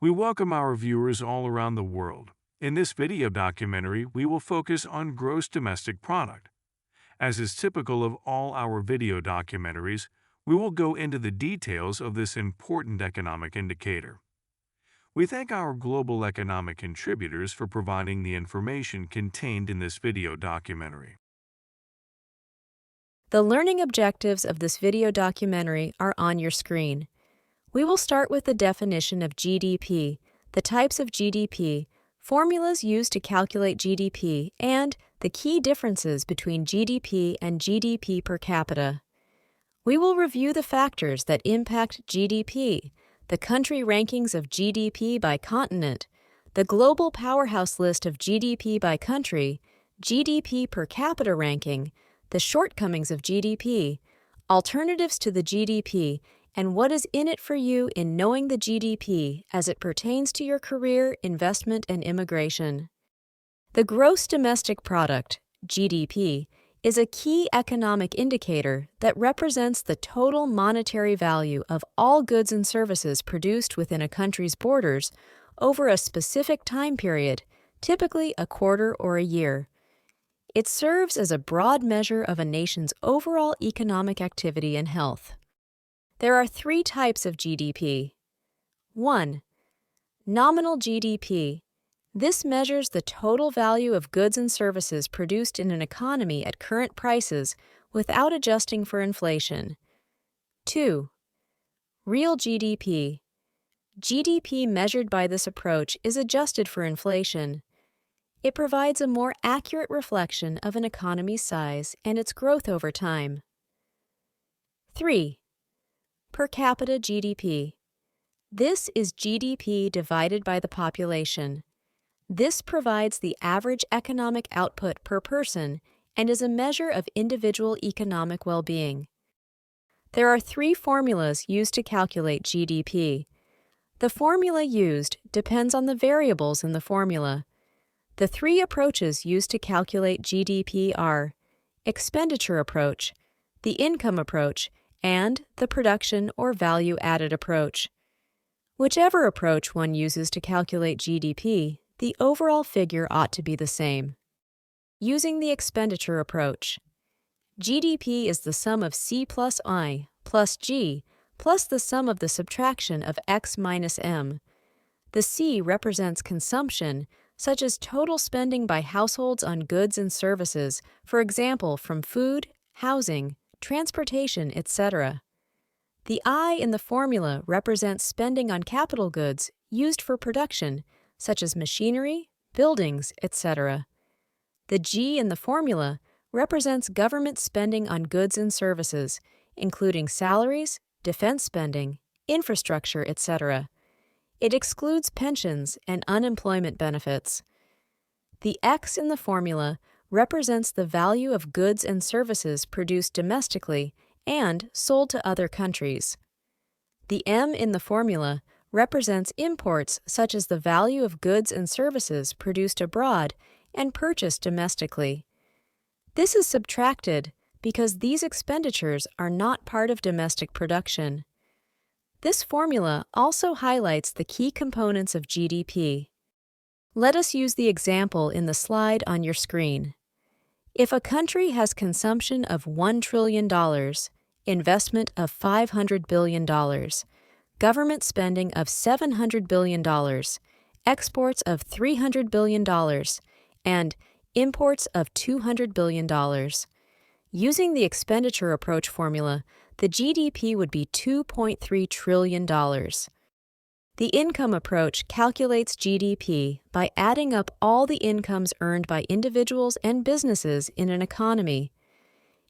We welcome our viewers all around the world. In this video documentary, we will focus on gross domestic product. As is typical of all our video documentaries, we will go into the details of this important economic indicator. We thank our global economic contributors for providing the information contained in this video documentary. The learning objectives of this video documentary are on your screen. We will start with the definition of GDP, the types of GDP, formulas used to calculate GDP, and the key differences between GDP and GDP per capita. We will review the factors that impact GDP, the country rankings of GDP by continent, the global powerhouse list of GDP by country, GDP per capita ranking, the shortcomings of GDP, alternatives to the GDP, and what is in it for you in knowing the GDP as it pertains to your career, investment, and immigration. The gross domestic product, GDP, is a key economic indicator that represents the total monetary value of all goods and services produced within a country's borders over a specific time period, typically a quarter or a year. It serves as a broad measure of a nation's overall economic activity and health. There are three types of GDP. 1. Nominal GDP. This measures the total value of goods and services produced in an economy at current prices without adjusting for inflation. 2. Real GDP. GDP measured by this approach is adjusted for inflation. It provides a more accurate reflection of an economy's size and its growth over time. 3. Per capita GDP. This is GDP divided by the population. This provides the average economic output per person and is a measure of individual economic well-being. There are three formulas used to calculate GDP. The formula used depends on the variables in the formula. The three approaches used to calculate GDP are expenditure approach, the income approach, and the production or value-added approach. Whichever approach one uses to calculate GDP, the overall figure ought to be the same. Using the expenditure approach, GDP is the sum of C plus I plus G plus the sum of the subtraction of X minus M. The C represents consumption, such as total spending by households on goods and services, for example, from food, housing, transportation, etc. The I in the formula represents spending on capital goods used for production, such as machinery, buildings, etc. The G in the formula represents government spending on goods and services, including salaries, defense spending, infrastructure, etc. It excludes pensions and unemployment benefits. The X in the formula represents the value of goods and services produced domestically and sold to other countries. The M in the formula represents imports, such as the value of goods and services produced abroad and purchased domestically. This is subtracted because these expenditures are not part of domestic production. This formula also highlights the key components of GDP. Let us use the example in the slide on your screen. If a country has consumption of $1 trillion, investment of $500 billion, government spending of $700 billion, exports of $300 billion, and imports of $200 billion. Using the expenditure approach formula, the GDP would be $2.3 trillion. The income approach calculates GDP by adding up all the incomes earned by individuals and businesses in an economy.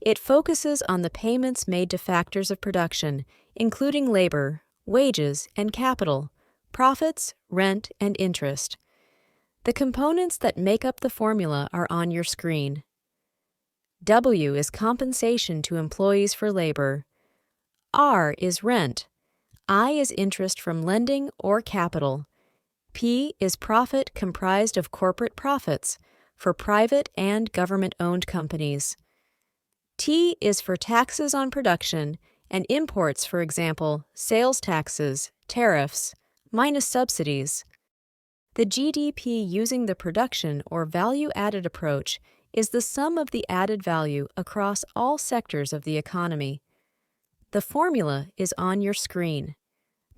It focuses on the payments made to factors of production, including labor, wages, and capital, profits, rent, and interest. The components that make up the formula are on your screen. W is compensation to employees for labor. R is rent. I is interest from lending or capital. P is profit comprised of corporate profits for private and government-owned companies. T is for taxes on production and imports, for example, sales taxes, tariffs, minus subsidies. The GDP using the production or value-added approach is the sum of the added value across all sectors of the economy. The formula is on your screen.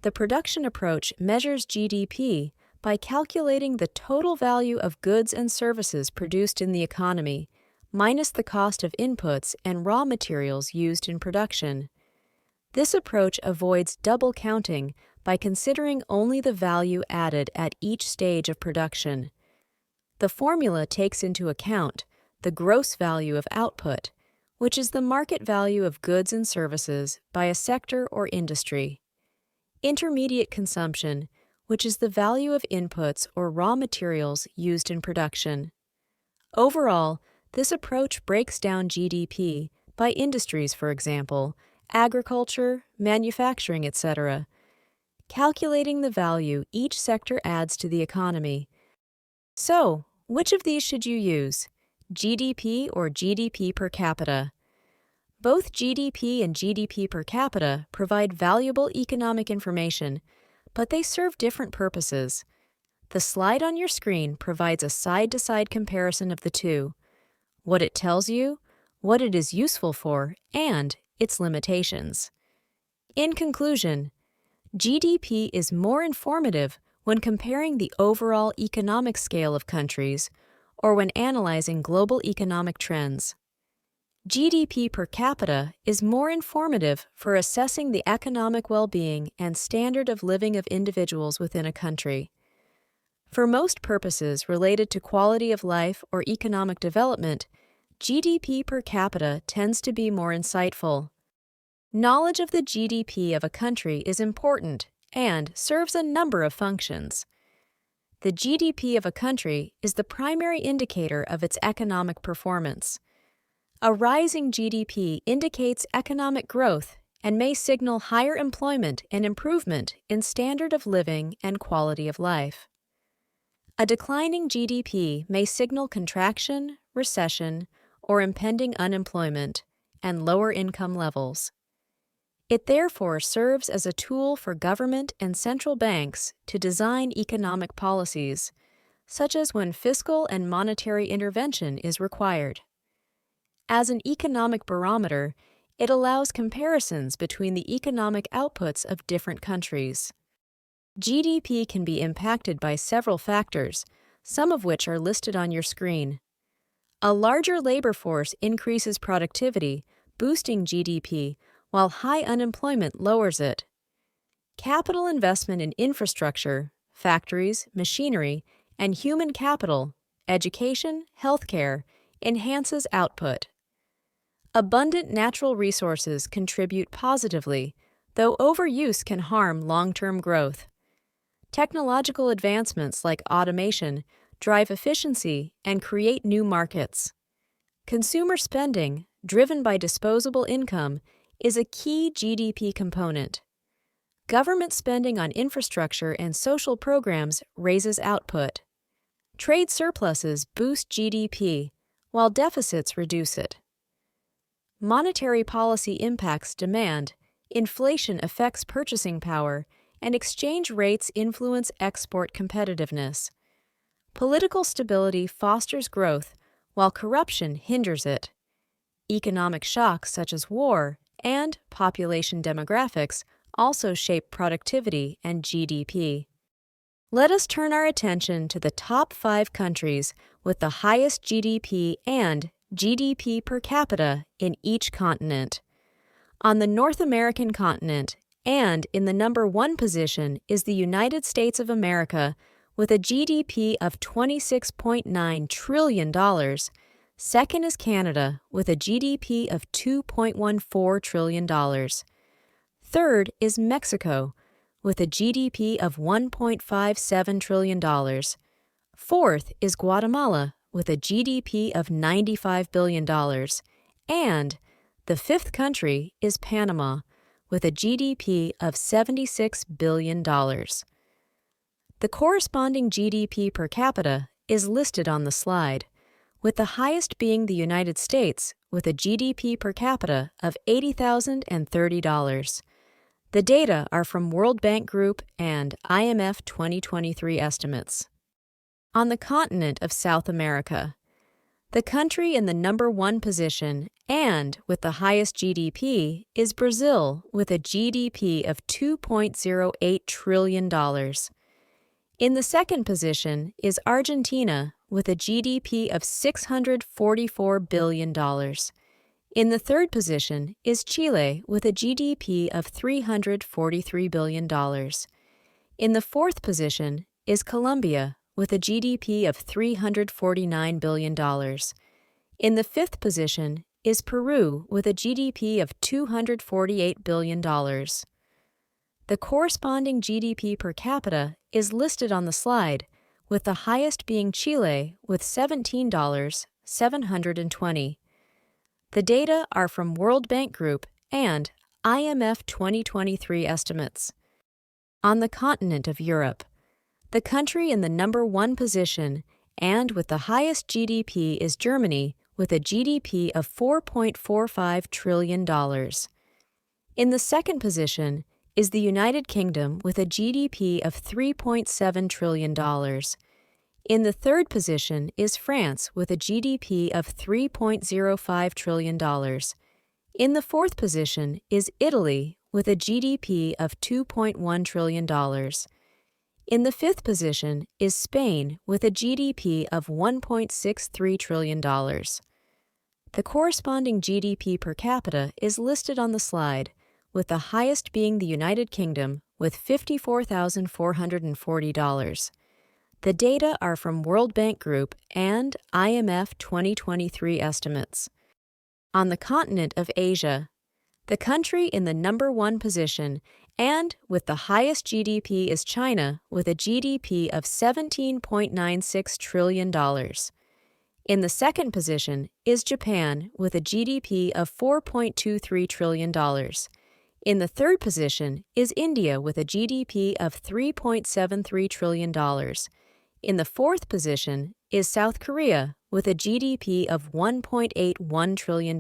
The production approach measures GDP by calculating the total value of goods and services produced in the economy, minus the cost of inputs and raw materials used in production. This approach avoids double counting by considering only the value added at each stage of production. The formula takes into account the gross value of output, which is the market value of goods and services by a sector or industry. Intermediate consumption, which is the value of inputs or raw materials used in production. Overall, this approach breaks down GDP by industries, for example, agriculture, manufacturing, etc., calculating the value each sector adds to the economy. So, which of these should you use? GDP or GDP per capita? Both GDP and GDP per capita provide valuable economic information, but they serve different purposes. The slide on your screen provides a side-to-side comparison of the two, what it tells you, what it is useful for, and its limitations. In conclusion, GDP is more informative when comparing the overall economic scale of countries or when analyzing global economic trends. GDP per capita is more informative for assessing the economic well-being and standard of living of individuals within a country. For most purposes related to quality of life or economic development, GDP per capita tends to be more insightful. Knowledge of the GDP of a country is important and serves a number of functions. The GDP of a country is the primary indicator of its economic performance. A rising GDP indicates economic growth and may signal higher employment and improvement in standard of living and quality of life. A declining GDP may signal contraction, recession, or impending unemployment and lower income levels. It therefore serves as a tool for government and central banks to design economic policies, such as when fiscal and monetary intervention is required. As an economic barometer, it allows comparisons between the economic outputs of different countries. GDP can be impacted by several factors, some of which are listed on your screen. A larger labor force increases productivity, boosting GDP, while high unemployment lowers it. Capital investment in infrastructure, factories, machinery, and human capital, education, healthcare, enhances output. Abundant natural resources contribute positively, though overuse can harm long-term growth. Technological advancements like automation drive efficiency and create new markets. Consumer spending, driven by disposable income, is a key GDP component. Government spending on infrastructure and social programs raises output. Trade surpluses boost GDP, while deficits reduce it. Monetary policy impacts demand, inflation affects purchasing power, and exchange rates influence export competitiveness. Political stability fosters growth, while corruption hinders it. Economic shocks such as war and population demographics also shape productivity and GDP. Let us turn our attention to the top 5 countries with the highest GDP and GDP per capita in each continent. On the North American continent, and in the number 1 position is the United States of America with a GDP of $26.9 trillion. Second is Canada with a GDP of $2.14 trillion. Third is Mexico with a GDP of $1.57 trillion. Fourth is Guatemala with a GDP of $95 billion. And the 5th country is Panama with a GDP of $76 billion. The corresponding GDP per capita is listed on the slide, with the highest being the United States with a GDP per capita of $80,030. The data are from World Bank Group and IMF 2023 estimates. On the continent of South America, the country in the number 1 position and with the highest GDP is Brazil with a GDP of $2.08 trillion. In the second position is Argentina with a GDP of $644 billion. In the third position is Chile with a GDP of $343 billion. In the fourth position is Colombia with a GDP of $349 billion. In the fifth position is Peru with a GDP of $248 billion. The corresponding GDP per capita is listed on the slide, with the highest being Chile with $17,720. The data are from World Bank Group and IMF 2023 estimates. On the continent of Europe, the country in the number 1 position and with the highest GDP is Germany with a GDP of $4.45 trillion. In the second position is the United Kingdom with a GDP of $3.7 trillion. In the third position is France with a GDP of $3.05 trillion. In the fourth position is Italy with a GDP of $2.1 trillion. In the fifth position is Spain with a GDP of $1.63 trillion. The corresponding GDP per capita is listed on the slide, with the highest being the United Kingdom with $54,440. The data are from World Bank Group and IMF 2023 estimates. On the continent of Asia, the country in the number 1 position and with the highest GDP is China with a GDP of $17.96 trillion. In the second position is Japan with a GDP of $4.23 trillion. In the third position is India with a GDP of $3.73 trillion. In the fourth position is South Korea with a GDP of $1.81 trillion.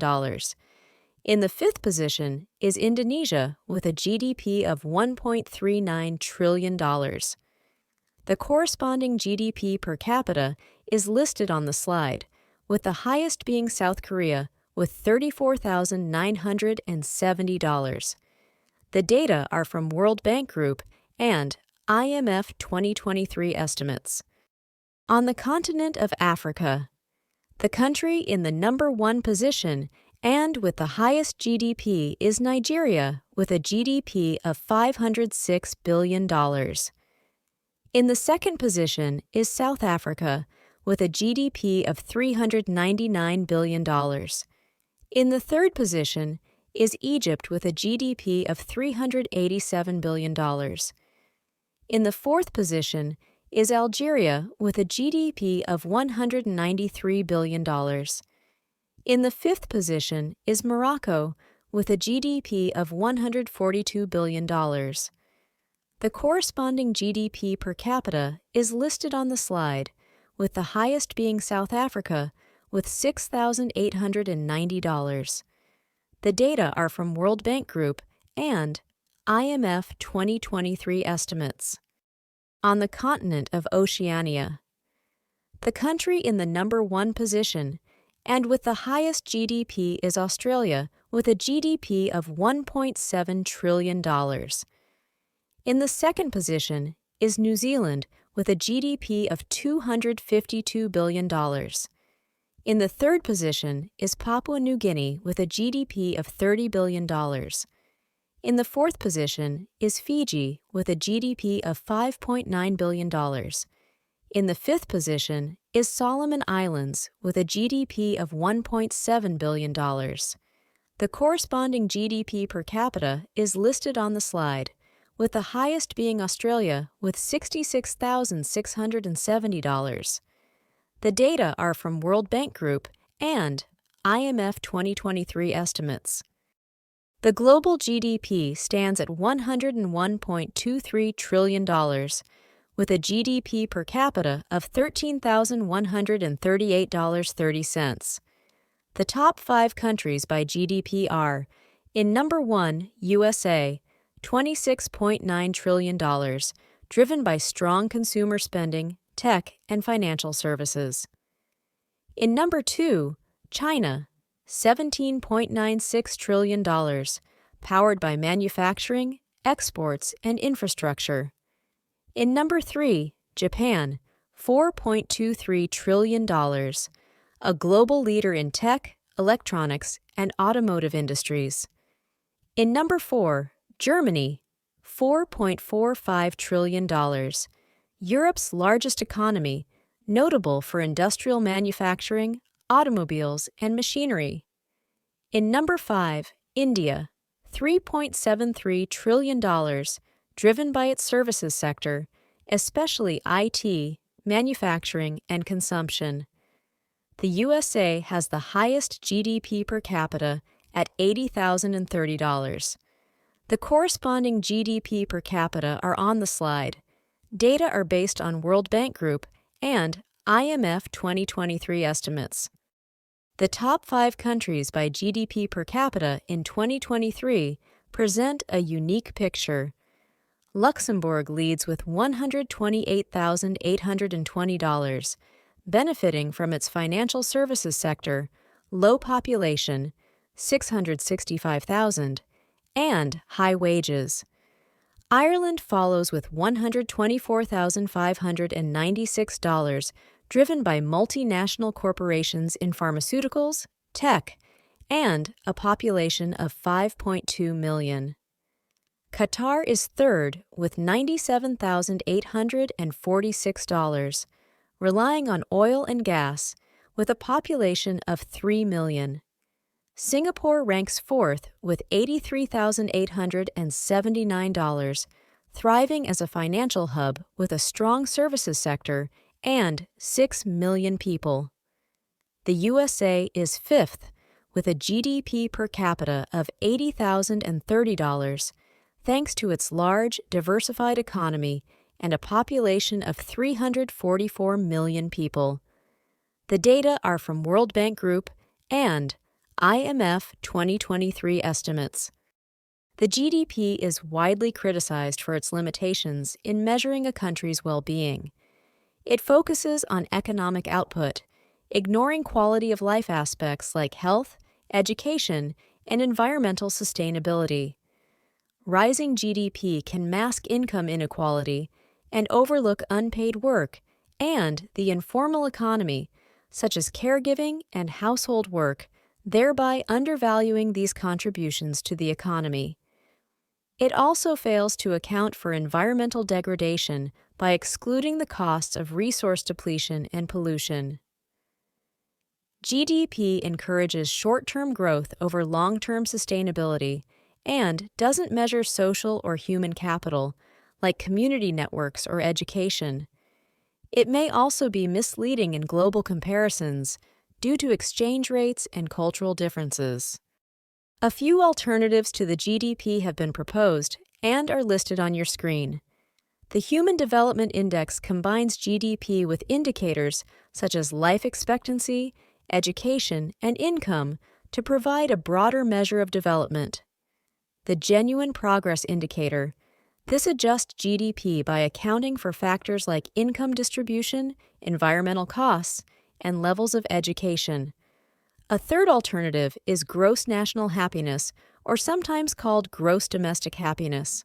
In the fifth position is Indonesia with a GDP of $1.39 trillion. The corresponding GDP per capita is listed on the slide, with the highest being South Korea with $34,970. The data are from World Bank Group and IMF 2023 estimates. On the continent of Africa, the country in the number 1 position and with the highest GDP is Nigeria with a GDP of $506 billion. In the second position is South Africa with a GDP of $399 billion. In the third position is Egypt with a GDP of $387 billion. In the fourth position is Algeria with a GDP of $193 billion. In the fifth position is Morocco with a GDP of $142 billion. The corresponding GDP per capita is listed on the slide, with the highest being South Africa with $6,890. The data are from World Bank Group and IMF 2023 estimates. On the continent of Oceania, the country in the number 1 position and with the highest GDP is Australia with a GDP of $1.7 trillion. In the second position is New Zealand with a GDP of $252 billion. In the third position is Papua New Guinea with a GDP of $30 billion. In the fourth position is Fiji with a GDP of $5.9 billion. In the fifth position is Solomon Islands with a GDP of $1.7 billion. The corresponding GDP per capita is listed on the slide, with the highest being Australia with $66,670. The data are from World Bank Group and IMF 2023 estimates. The global GDP stands at $101.23 trillion, with a GDP per capita of $13,138.30. The top 5 countries by GDP are: in number 1, USA, $26.9 trillion, driven by strong consumer spending, tech, and financial services. In number 2, China, $17.96 trillion, powered by manufacturing, exports, and infrastructure. In number 3, Japan, $4.23 trillion, a global leader in tech, electronics, and automotive industries. In number 4, Germany, $4.45 trillion, Europe's largest economy, notable for industrial manufacturing, automobiles, and machinery. In number 5, India, $3.73 trillion, driven by its services sector, especially IT, manufacturing, and consumption. The USA has the highest GDP per capita at $80,030. The corresponding GDP per capita are on the slide. Data are based on World Bank Group and IMF 2023 estimates. The top 5 countries by GDP per capita in 2023 present a unique picture. Luxembourg leads with $128,820, benefiting from its financial services sector, low population, 665,000, and high wages. Ireland follows with $124,596, driven by multinational corporations in pharmaceuticals, tech, and a population of 5.2 million. Qatar is third with $97,846, relying on oil and gas, with a population of 3 million. Singapore ranks fourth with $83,879, thriving as a financial hub with a strong services sector and 6 million people. The USA is fifth with a GDP per capita of $80,030, thanks to its large, diversified economy and a population of 344 million people. The data are from World Bank Group and IMF 2023 estimates. The GDP is widely criticized for its limitations in measuring a country's well-being. It focuses on economic output, ignoring quality of life aspects like health, education, and environmental sustainability. Rising GDP can mask income inequality and overlook unpaid work and the informal economy, such as caregiving and household work, thereby undervaluing these contributions to the economy. It also fails to account for environmental degradation by excluding the costs of resource depletion and pollution. GDP encourages short-term growth over long-term sustainability and doesn't measure social or human capital, like community networks or education. It may also be misleading in global comparisons due to exchange rates and cultural differences. A few alternatives to the GDP have been proposed and are listed on your screen. The Human Development Index combines GDP with indicators such as life expectancy, education, and income to provide a broader measure of development. The Genuine Progress Indicator. This adjusts GDP by accounting for factors like income distribution, environmental costs, and levels of education. A third alternative is gross national happiness, or sometimes called gross domestic happiness.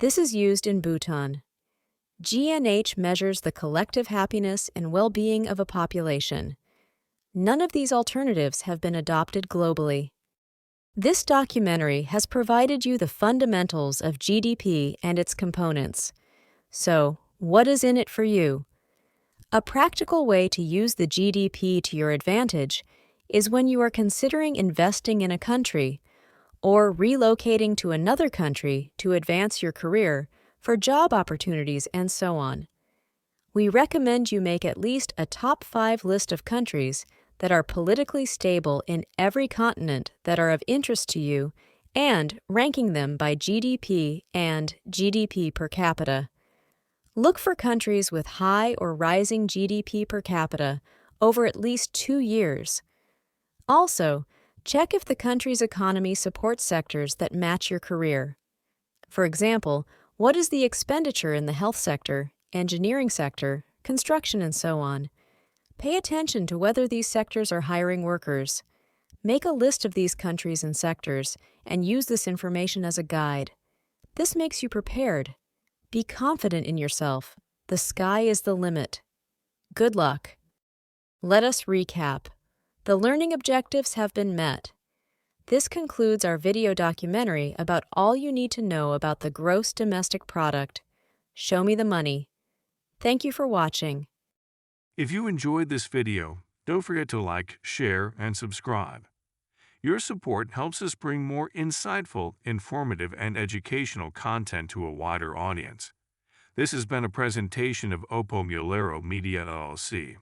This is used in Bhutan. GNH measures the collective happiness and well-being of a population. None of these alternatives have been adopted globally. This documentary has provided you the fundamentals of GDP and its components. So, what is in it for you? A practical way to use the GDP to your advantage is when you are considering investing in a country or relocating to another country to advance your career, for job opportunities, and so on. We recommend you make at least a top 5 list of countries that are politically stable in every continent that are of interest to you and ranking them by GDP and GDP per capita. Look for countries with high or rising GDP per capita over at least 2 years. Also, check if the country's economy supports sectors that match your career. For example, what is the expenditure in the health sector, engineering sector, construction, and so on? Pay attention to whether these sectors are hiring workers. Make a list of these countries and sectors and use this information as a guide. This makes you prepared. Be confident in yourself. The sky is the limit. Good luck. Let us recap. The learning objectives have been met. This concludes our video documentary about all you need to know about the gross domestic product. Show me the money. Thank you for watching. If you enjoyed this video, don't forget to like, share, and subscribe. Your support helps us bring more insightful, informative, and educational content to a wider audience. This has been a presentation of Oppo Mulero Media LLC.